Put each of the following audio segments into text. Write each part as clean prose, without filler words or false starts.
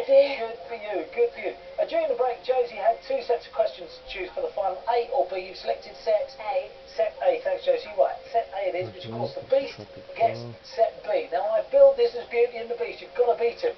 do. Good for you, good for you. During the break, Josie had two sets of questions to choose for the final. A or B, you've selected set A. Set A, thanks Josie. Right, set A it is, which of course the Beast gets set B. Now I've billed this as Beauty and the Beast, you've got to beat him.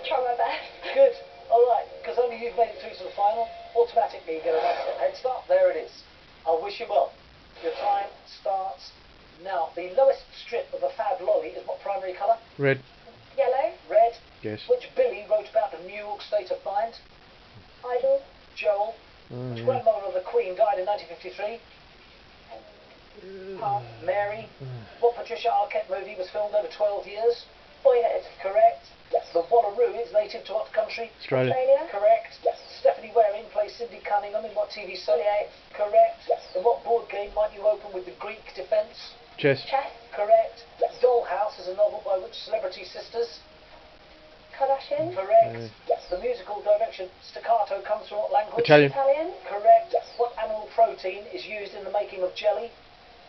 Try my best. Good, alright, because only you've made it through to the final, automatically you get a head start. There it is. I wish you well. Your time starts now. The lowest strip of a fab lolly is what primary colour? Red. Yellow. Red. Yes. Which Billy wrote about the New York state of mind? Idol. Joel. Which grandmother of the Queen died in 1953? Mary. What Patricia Arquette movie was filmed over 12 years? Boyhood. Correct. The Wallaroo is native to what country? Australia. Correct. Stephanie Waring plays Cindy Cunningham in what TV show? Correct. In what board game might you open with the Greek defence? Chess. Chess. Correct. Dollhouse is a novel by which celebrity sisters? Kardashian. Correct. The musical direction staccato comes from what language? Italian. Italian. Correct. What animal protein is used in the making of jelly?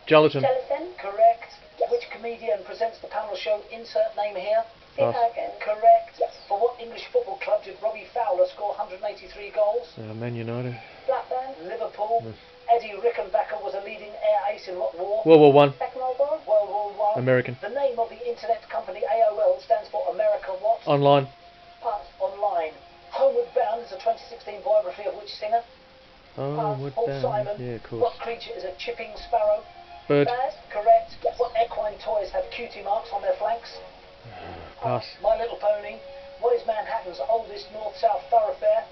Gelatin. Gelatin. Correct. Which comedian presents the panel show Insert Name Here? Steve Pass. Hogan. Correct. For what English football club did Robbie Fowler score 183 goals? Man United. Blackburn. Liverpool. Eddie Rickenbacker was a leading air ace in what war? World War One. Second World War. World War One. American. The name of the internet company AOL stands for America what? Online. Pass. Online. Homeward Bound is a 2016 biography of which singer? Oh, what Paul the? Simon. Yeah, of course. What creature is a chipping sparrow? Bird. Bird. Correct. What equine toys have cutie marks on their flanks? Pass. My Little Pony. What is Manhattan's oldest north-south thoroughfare?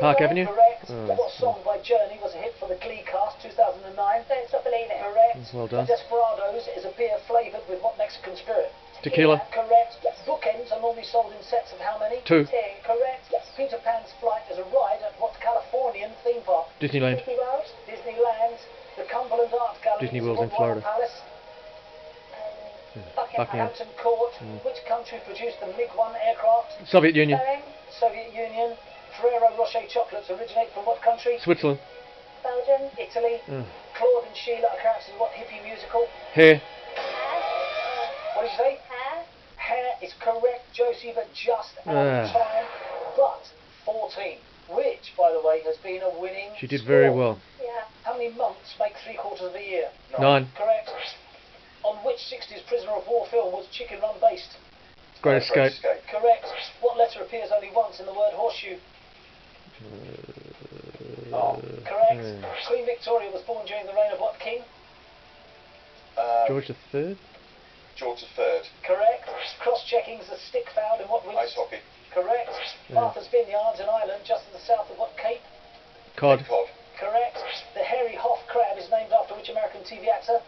Park Avenue. Correct. Oh, What song by Journey was a hit for the Glee cast 2009? Don't Stop Believing. Correct. Well done. Desperados is a beer flavoured with what Mexican spirit? Tequila. Correct. Bookends are normally sold in sets of how many? 2. Two. Correct. Peter Pan's flight is a ride at what Californian theme park? Disneyland. Disney World. Disneyland. The Cumberland Art Gallery Disney is World's what in Florida. Royal Palace? Buckingham. Hampton Court. Which country produced the MiG-1 aircraft? Soviet Union. Boeing. Soviet Union. Ferrero Rocher chocolates originate from what country? Switzerland. Belgium. Italy. Claude and Sheila are characters in what hippie musical? Hair. Hair. What did you say? Hair. Hair is correct, Josie, but just out of Ah. time. But 14, which, by the way, has been a winning She did very score. well. Yeah. How many months make 3/4 of a year? 9. Correct. On which 60s prisoner of war film was Chicken Run based? Great Escape. Correct. What letter appears only once in the word horseshoe? Correct. Queen Victoria was born during the reign of what king? George III. George III. Correct. Cross-checking is a stick found in what region? Ice hockey. Correct. Martha's Vineyards, an island just to the south of what cape? Cod. Cod. Correct. The hairy Hoff crab is named after which American TV actor?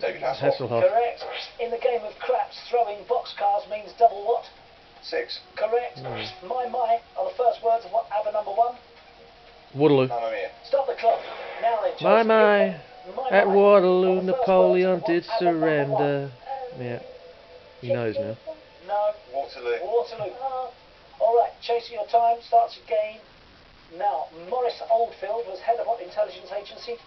David Hasselhoff. Hasselhoff. Correct. In the game of craps, throwing boxcars means double what? 6. Correct. My are the first words of what ABBA number 1? Waterloo. Mamma Mia. Stop the clock. Now then, My, Josie, my. My, At my Waterloo, are the first Napoleon words of did what ABBA number 1? surrender. Yeah. He knows now. No. Waterloo. Waterloo. Alright, chasing your time starts again. Now, Maurice Oldfield was head of what intelligence agency?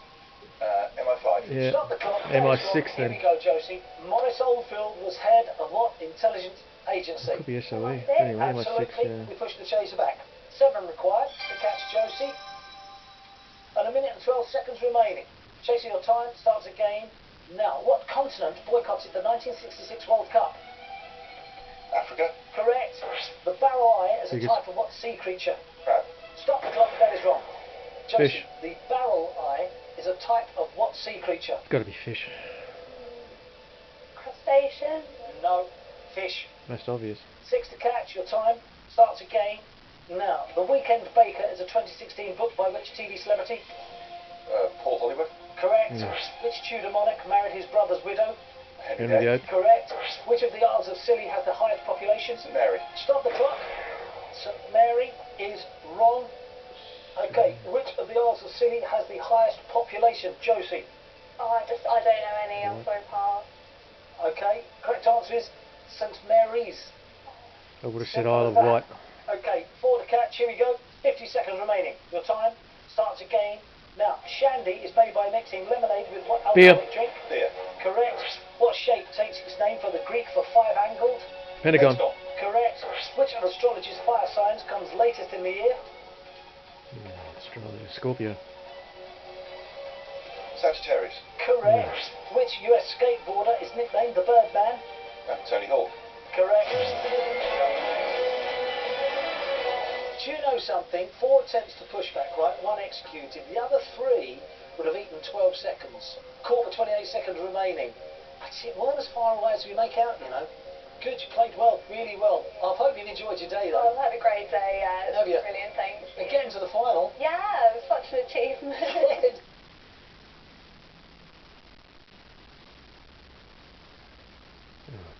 MI5. Yeah. Stop the clock. MI6 Here then. we go, Josie. Maurice Oldfield was head of what intelligence agency? Could be SOE. Anyway, Absolutely. MI6. We push the chaser back. 7 required to catch Josie. And 1 minute and 12 seconds remaining. Chasing your time starts again. Now, what continent boycotted the 1966 World Cup? Africa. Correct. The barrow eye is a Biggest. type of what sea creature? Crab. Stop the clock, that is wrong. Josie, Fish. the barrel eye is a type of what sea creature? Gotta be fish. Crustacean. No, fish. Most obvious. 6 to catch, your time starts again. Now, The Weekend Baker is a 2016 book by which TV celebrity? Paul Hollywood. Correct. Mm. Which Tudor monarch married his brother's widow? Henry Henry VIII. VIII. Correct. Which of the Isles of Scilly has the highest population? St Mary. Stop the clock. St Mary is wrong. Okay, which of the Isles of Scilly has the highest population? Josie. Oh, I don't know any. I'm sorry, pass. Okay, correct answer is St Mary's. I would have said Isle of Wight. Okay, 4 to catch, here we go. 50 seconds remaining. Your time starts again. Now, shandy is made by mixing lemonade with what Beer. alcoholic drink? Beer. Correct. What shape takes its name from the Greek for 5-angled? Pentagon. Pentagon. Correct. Which of astrology's fire signs comes latest in the year? Australia. Scorpio. Sagittarius. Correct. Which US skateboarder is nicknamed the Birdman? Tony Hawk. Correct. Do you know something? 4 attempts to push back, right? 1 executed. The other 3 would have eaten 12 seconds. Caught with 28 seconds remaining. That's it. Weren't as far away as we make out, you know. Good, you played well, really well. I hope you've enjoyed your day, though. Oh, I've had a great day, yeah. It's Have you? brilliant, thank you. And getting to the final. Yeah, it was such an achievement.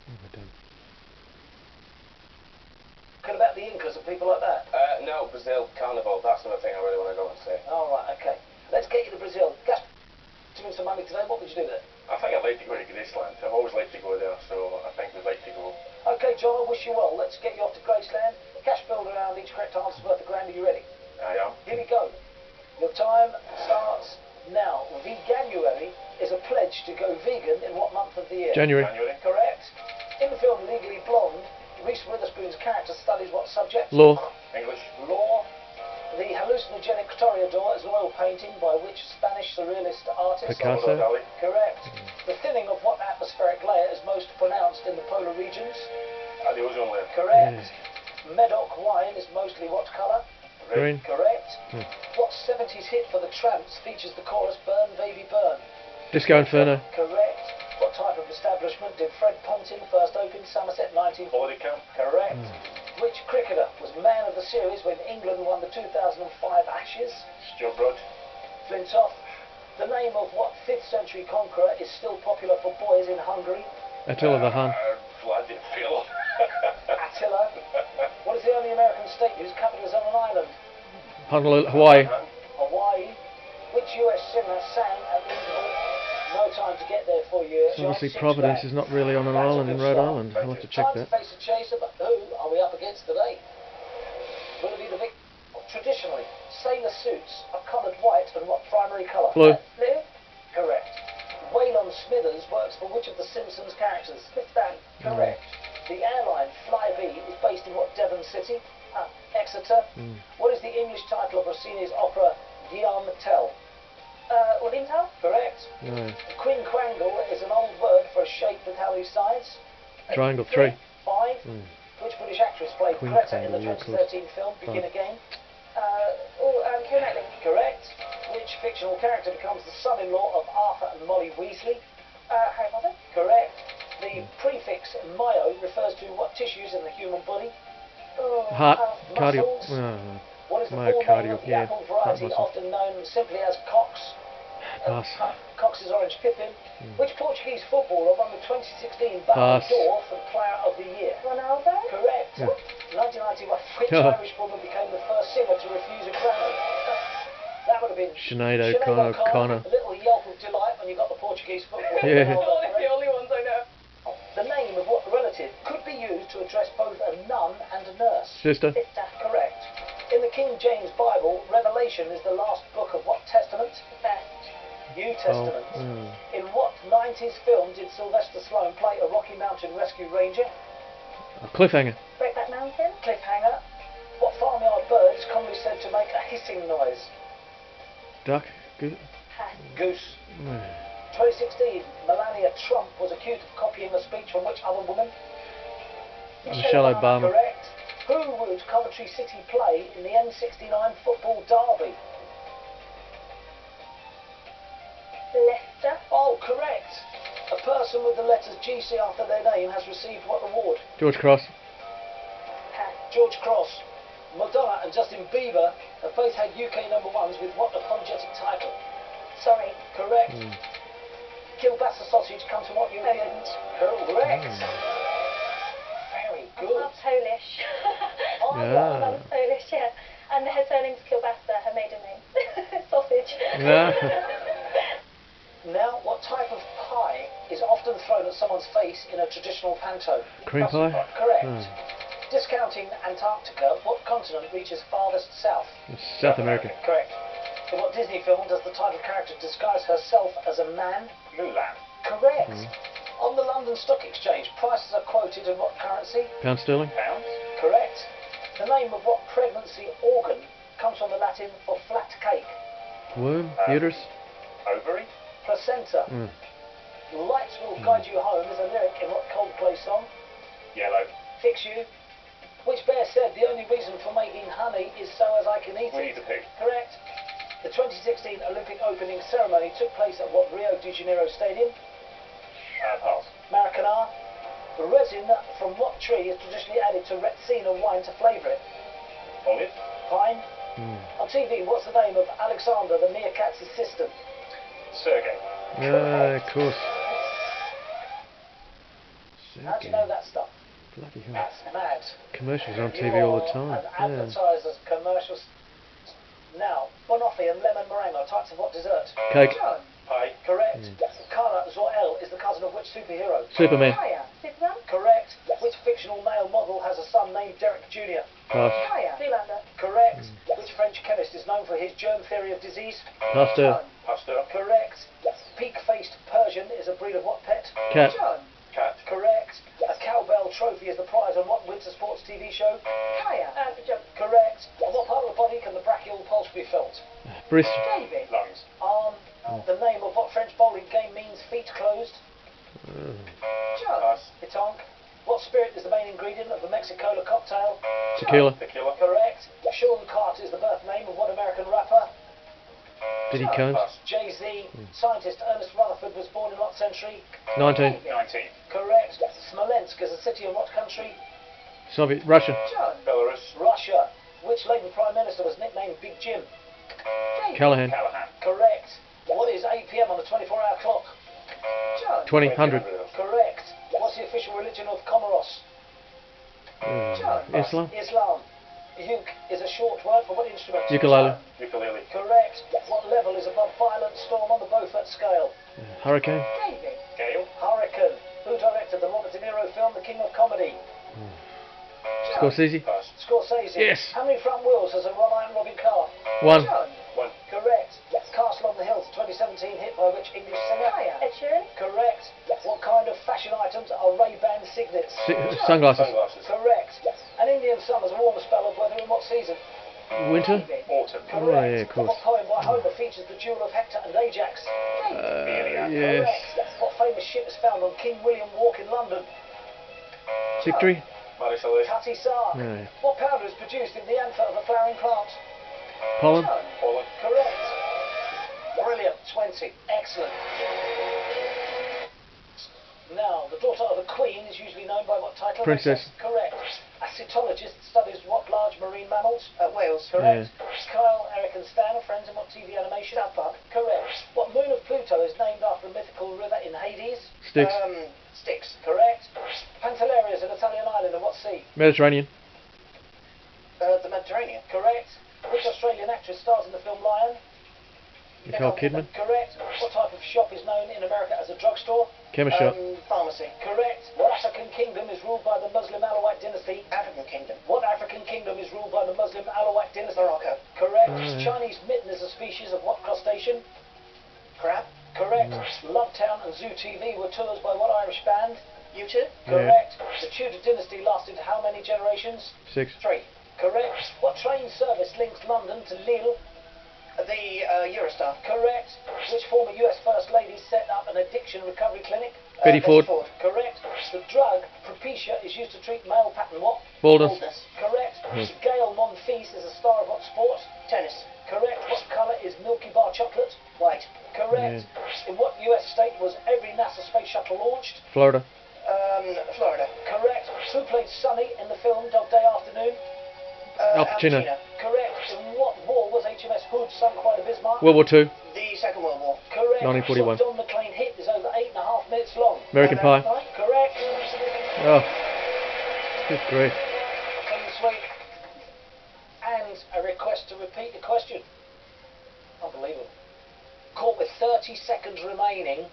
We're done. What about the Incas and people like that? No, Brazil, Carnival, that's another thing I really want to go and see. Alright, okay. Let's get you to Brazil. Gas, to win some money today, what would you do there? I think I'd like to go to Graceland. I've always liked to go there, so I think we'd like to go. Okay, John, I wish you well. Let's get you off to Graceland. Cash build around each correct answer worth £1,000. Are you ready? I am. Here we go. Your time starts now. Veganuary is a pledge to go vegan in what month of the year? January. January. Correct. In the film Legally Blonde, Reese Witherspoon's character studies what subject? Law. English. Law. The hallucinogenic Toreador is an oil painting by which Spanish surrealist artist? Picasso. Salvador Dali. Correct. The thinning of what atmospheric layer is most pronounced in the polar regions? The ozone layer. Correct. Medoc wine is mostly what colour? Green. Correct. Hmm. What 70s hit for the Tramps features the chorus Burn Baby Burn? Disco Inferno. Correct. What type of establishment did Fred Ponting first open Somerset 19? Holiday camp. Correct. Which cricketer was man of the series when England won the 2005 Ashes? Stuart Broad. Flintoff. The name of what 5th century conqueror is still popular for boys in Hungary? Attila the Hun. Vladimir. Attila. What is the only American state whose capital is on an island? Honolulu, Hawaii. Hawaii. Which US singer sang at the interval? No time to get there for you. So obviously Providence is not really on an island in Rhode Island. I'll have to check Time that. to face a chaser, but who are we up against today? Will it be the Traditionally, sailor suits are coloured white and what primary colour? Blue. Blue? Correct. Waylon Smithers works for which of the Simpsons characters? Chris Brown. Correct. The airline Flybe is based in what Devon city? Exeter. What is the English title of Rossini's opera Guillaume Tell? William Tell? Correct. No. Quinquangle is an old word for a shape with how many sides? Triangle 3. 5. Which British actress played Greta in the Quinquangle, yeah, of 2013 film Begin Five. Again? Keira Knightley. Correct. Which fictional character becomes the son-in-law of Arthur and Molly Weasley? Harry Potter. Correct. The prefix myo refers to what tissues in the human body? Heart. Cardio. Muscles. What is the full name Myocardial. of the Yeah. apple Heart variety muscle. often known simply as Cox? Pass. Cox's Orange Pippin. Which Portuguese footballer won the 2016 Ballon Pass. d'Or for Player of the Year? Ronaldo. Correct. Yeah. 1991. Which Oh. Irish woman became the first singer to refuse a Grammy? That would have been Sinead Sinead O'Connor. A little yelp of delight when you got the Portuguese football. Yeah. Well done, It's the only ones I know. The name of what relative could be used to address both a nun and a nurse? Sister. Sister. Correct. In the King James Bible, Revelation is the last book of what testament? First. New Testament. Oh. In what 90s film did Sylvester Stallone play a Rocky Mountain Rescue Ranger? A cliffhanger. Breakback Mountain. Cliffhanger. What farmyard bird is commonly said to make a hissing noise? Duck. Good. Pass. Goose. 2016, Melania Trump was accused of copying a speech from which other woman? Michelle Obama. Correct. Who would Coventry City play in the N69 football derby? Leicester. Oh, correct. A person with the letters GC after their name has received what award? George Cross. Pass. George Cross. Madonna and Justin Bieber have both had UK #1s with what apologetic title? Sorry. Correct. Kielbasa sausage comes from what European? Poland. Correct. Very good. I'm Polish. Oh, Yeah. yeah. I'm Polish, yeah. And her surname's Kielbasa, her maiden name. Sausage. Yeah. Now, what type of pie is often thrown at someone's face in a traditional panto? Cream pie? Correct. Hmm. Discounting Antarctica, what continent reaches farthest south? It's South America. Correct. In what Disney film does the title character disguise herself as a man? Mulan. Correct. On the London Stock Exchange, prices are quoted in what currency? Pound sterling. Pounds. Correct. The name of what pregnancy organ comes from the Latin for flat cake? Womb? Uterus? Ovary? Placenta. Mm. Lights Will Guide You Home is a lyric in what Coldplay song? Yellow? Fix You. Which bear said the only reason for making honey is so as I can eat Winnie it? the Pooh? Correct. The 2016 Olympic opening ceremony took place at what Rio de Janeiro stadium? Pass. Maracanã. The resin from what tree is traditionally added to Retsina wine to flavour it? Olive? Pine. Mm. On TV, what's the name of Alexander the meerkat's assistant? Sergey? Of course. How do you know that stuff? Bloody hell. That's mad. Commercials are on You TV all the are time. An Yeah. advertiser's commercials. Now, banoffee and lemon meringue are types of what dessert? Cake. Pie? Correct. Mm. Kara Zor-El is the cousin of which superhero? Superman. Superman? Correct. Which fictional male model has a son named Derek Jr.? Pass. Zoolander? Correct. Which French chemist is known for his germ theory of disease? Pasteur. Pasteur? Correct. Peak-faced Persian is a breed of what pet? Cat. Cat? Correct. A cowbell trophy is the prize on what winter sports TV show? Jump. Correct. On what part of the body can the brachial pulse be felt? Breast. Lungs? Arm. The name of what French bowling game means feet closed? Pass. Pétanque. What spirit is the main ingredient of the Mexicola cocktail? Tequila. Tequila? Correct. Sean Carter is the birth name of what American rapper? Diddy Combs. Pass. Jay-Z. Scientist Ernest Rutherford was born in what century? 19. 19. Correct. Smolensk is a city in what country? Soviet. Russia. Belarus? Russia. Which Labour Prime Minister was nicknamed Big Jim? Callahan. Callahan? Correct. What is 8 p.m. on the 24-hour clock? 20. 100. Correct. What's the official religion of Comoros? Islam. Islam. Uke is a short word for what instrument? Ukulele. Ukulele? Correct. What level is above violent storm on the Beaufort scale? Hurricane. Gale? Hurricane. Who directed the Robert De Niro film The King of Comedy? Scorsese. Pass. Scorsese. Yes. How many front wheels has a Ron Iron Robin car? 1. 1. Correct. Castle on the Hill, 2017 hit by which English singer? Ed Sheeran? Correct. What kind of fashion items are Ray-Ban signets? Sunglasses. Sunglasses? Correct. An Indian summer's a warm spell of weather in what season? Winter. Autumn? Correct. Oh, yeah, of course. What poem by Homer features the duel of Hector and Ajax? Yes. Correct. What famous ship is found on King William Walk in London? Victory. Marisol? Cutty Sark. Yeah. What powder is produced in the anther of a flowering plant? Pollen. Pollen? Correct. Brilliant. 20. Excellent. Now, the daughter of a queen is usually known by what title? Princess. Correct. A cytologist studies what large marine mammals? Whales. Yeah. Correct. Kyle, Eric and Stan are friends in what TV animation? South Park. Correct. What moon of Pluto is named after a mythical river in Hades? Styx. Styx. Correct. Pantelleria is an Italian island of what sea? Mediterranean. The Mediterranean. Correct. Which Australian actress stars in the film Lion? Nicole Kidman. Correct. What type of shop is known in America as a drugstore? Chemist shop. Pharmacy. Correct. What African kingdom is ruled by the Muslim Alawite dynasty? African kingdom. What African kingdom is ruled by the Muslim Alawite dynasty? Morocco. Correct. Chinese mitten is a species of what crustacean? Crab. Correct. Lovetown and Zoo TV were tours by what Irish band? U2. Correct. The Tudor dynasty lasted how many generations? 6. 3. Correct. What train service links London to Lille? The Eurostar. Correct. Which former US First Lady set up an addiction recovery clinic? Betty Ford. Correct. The drug Propecia is used to treat male pattern what? Baldness. Correct. Gail Monfils is a star of what sport? Tennis. Correct. What colour is Milky Bar chocolate? White. Correct. In what US state was every NASA space shuttle launched? Florida. Florida. Correct. Who played Sonny in the film Dog Day Afternoon? Al Pacino. Correct. In what war was HMS Hood sunk by the Bismarck? World War II. The Second World War. Correct. 1941. So Don McLean hit is over 8.5 minutes long. American Pie. Correct. Oh. Good grief. Clean sweep. And a request to repeat the question. Unbelievable. Caught with 30 seconds remaining,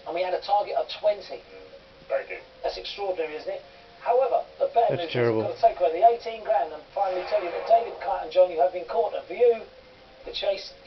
and we had a target of 20. Very good. That's extraordinary, isn't it? However, the bad That's news terrible. is we've got to take away the 18 grand and finally tell you that David, Kite and John, you have been caught. And for you, the chase